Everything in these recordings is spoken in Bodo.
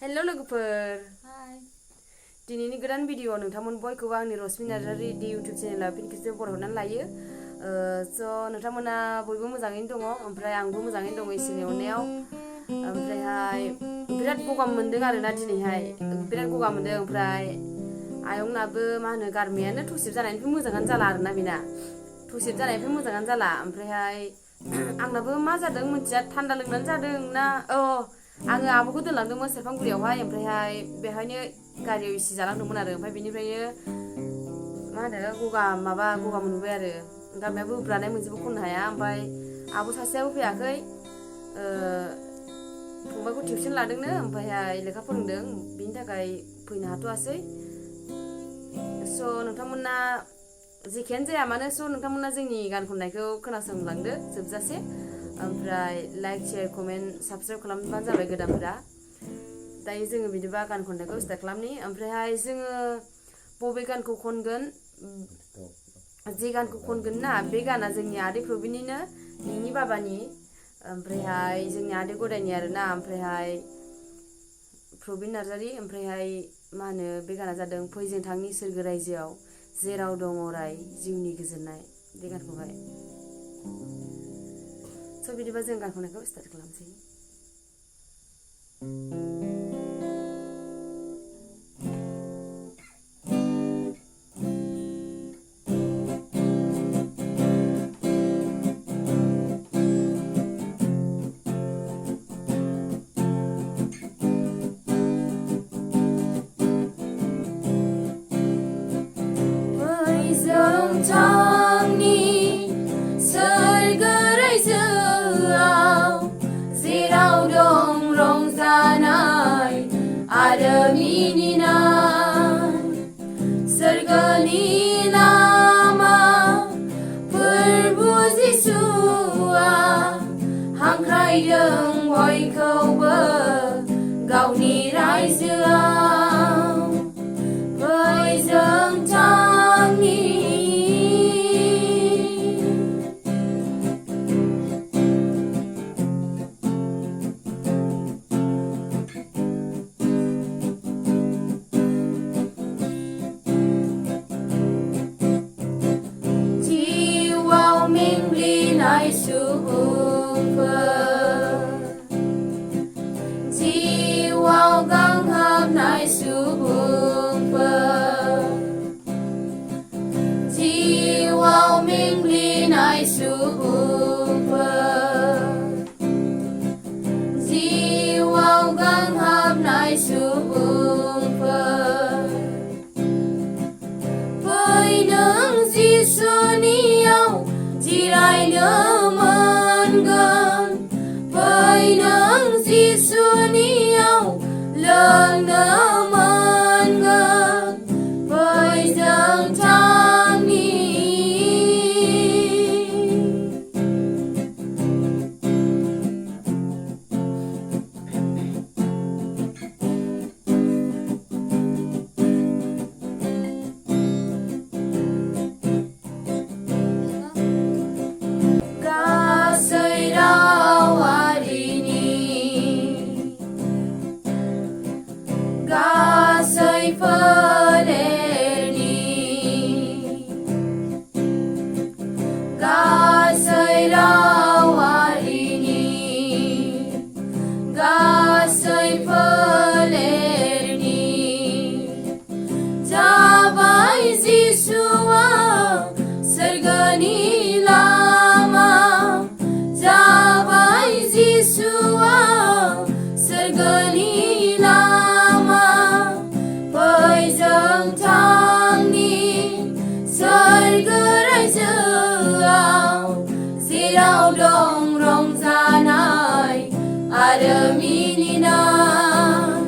हेल' लोगोफोर दिनैनि गोदान भिडिअ नोंथांमोन बयखौबो आंनि रश्मि नार्जारि इउटिउब चेनेलाव फिन खेबसे बरायहरनानै लायो। स' नोंथांमोना बयबो मोजाङैनो दङ, ओमफ्राय आंबो मोजाङैनो दङ इसोरनि अननायाव। ओमफ्रायहाय बिराद गगा मोनदों आरोना दिनैहाय बिराद गगा मोनदों। ओमफ्राय आयंनाबो मा होनो गारमायानो थसिब जानायनिफ्राय मोजाङानो जाला आरोना बेना थसिब जानायनिफ्राय मोजाङानो जाला। ओमफ्रायहाय आंनाबो मा जादों मिथिया, थान्दा लोंनानै जादों ना आङो आब'खौ दोनलांदोंमोन सेरफांगुरियावहाय, ओमफ्रायहाय बेहायनो गारियाव एसि जालांदोंमोन आरो। ओमफ्राय बेनिफ्रायनो मा होनो गगा मोनबाय आरो गारमायाबो बोब्रानाय मोनसेबो खननो हाया। ओमफ्राय आब' सासेयाबो फैयाखै, फंबायखौ टिउसन लादोंनो, ओमफ्रायहाय लेखा फोरोंदों, बिनि थाखाय फैनो हाथ'वासै। स' नोंथांमोना जेखियानो जाया मानो नोंथांमोना जोंनि गान खननायखौ खोनासंलांदो जोबजासे। ओमफ्राय लाइक शेयार कमेन्ट साबसक्राइब खालामबानो जाबाय गोदानफोरा। दायो जोङो बिदिबा गान खननायखौ स्टार्ट खालामनि। ओमफ्रायहाय जोङो बबे गानखौ खनगोन, जे गानखौ खनगोन ना बे गाना जोंनि आदै प्रबिननिनो, नोंनि बाबानि, ओमफ्रायहाय जोंनि आदै गदायनि आरोना। ओमफ्रायहाय प्रबिन नार्जारि। ओमफ्रायहाय मा होनो बे गाना जादों फै जों थांनि सोरगो रायजोआव जेराव दङ अराय जिउनि गोजोननाय, बे गानखौहाय। स' बिदिबा जों गान खननायखौ स्टार्ट खालामसै। सोरगोनि लामा फोरबु जिसुआ हांख्रायदों बयखौबो गावनि रायजोआव। फै जों थांनि जिउआव गांहाबनाय सुबुंफोर, जिउआव मेंग्लिनाय सुबुंफोर, जिउआव गांहाबनाय सुबुंफोर, फै नों जिसुनियाव जिरायनो मोनगोन, फै नों जिसुनियाव लोंनो मोनगोन, फै जों थांनि आरो मिनिनाय।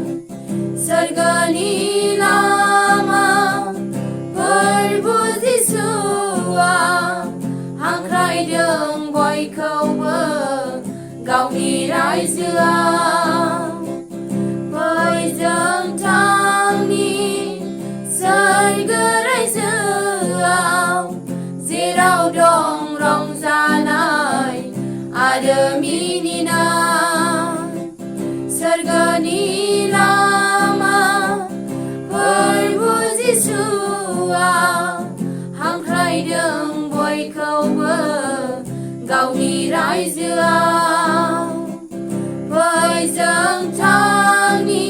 सोरगोनि लामा फोरबु जिसुआ हांख्रायदों बयखौबो गावनि रायजोआव। फै जों थांनि सोरगो रायजोआव जेराव दं रंजानाय आरो मिनिनाय। सोरगोनि गावनि रायजोआव फै जों थांनि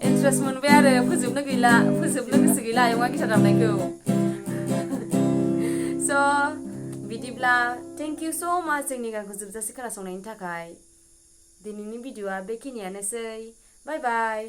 इन्ट्रेस्ट मोनबाय आरो फोजोबनो गोसो गैला आयंआ गिटार दामनायखौ स' बिदिब्ला थेंक इउ स' माच जोंनि गानखौ जोबजासे खोनासंनायनि थाखाय दिनैनि भिडिअ'आ बेखिनियानोसै बाय बाय